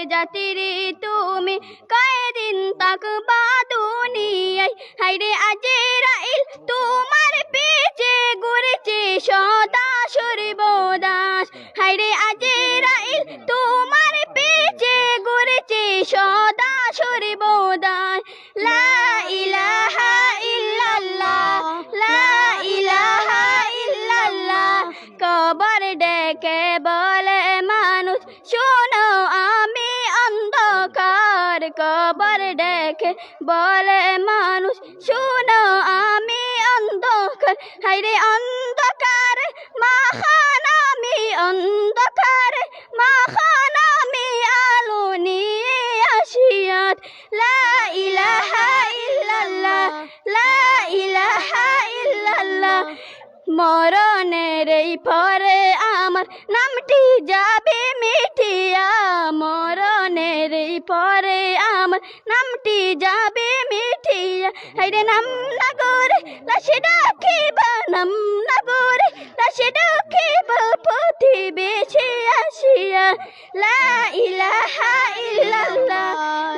জাতির তুমি কয়দিন থাকবা দুনিয়ায় হায়রে আজরাইল তোমার পিছে ঘুরেছে সদা সর্বদাস হায়রে আজরাইল তোমার পিছে ঘুরেছে সদা সর্বদাস লা ইলাহা ইল্লাল্লাহ লা ইলাহা ইল্লাল্লাহ কবর ডেকে বলে মানুষ শোনো আমি অন্ধকার কবর ডেকে বলে মানুষ শোনো আমি অন্ধকার হায়রে অন্ধকার মাখান আমি অন্ধকার মাখান আমি আলো নিয়ে আসিয়াত লা ইলাহা ইল্লাল্লাহ লা ইলাহা ইল্লাল্লাহ মরণের এই পরে আমার নামটি যাবে মিটিয়া মরণের এই পরে আমার নামটি যাবে মিটিয়া হায়রে নাম না করে লাশে ডাকিবা নাম না করে লাশে ডাকিবা প্রতিবেশী আসিয়া লা ইলাহা ইল্লাল্লাহ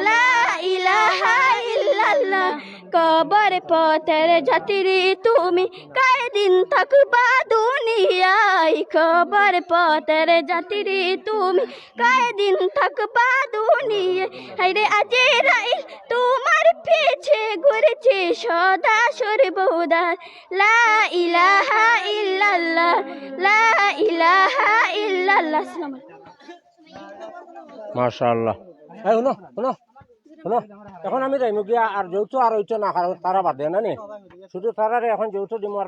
লা ইলাহা ইল্লাল্লাহ কবর পথের যাত্রী তুমি কয়দিন থাকবা দুনিয়ায় কবর পথের যাত্রী তুমি কয়দিন থাকবা দুনিয়ায় হায়রে আজরাইল তোমার পিছে ঘুরেছে সদা সর্বদাস লা ইলাহা ইল্লাল্লাহ লা ইলাহা ইল্লাল্লাহ মাশাআল্লাহ এই শুনো শুনো শুনো এখন আমি যাইমু গিয়া আর যেহেতু আর ওইটা না তারা বাদ দেয় না নি শুধু তারারে এখন যেহেতু দিমু আর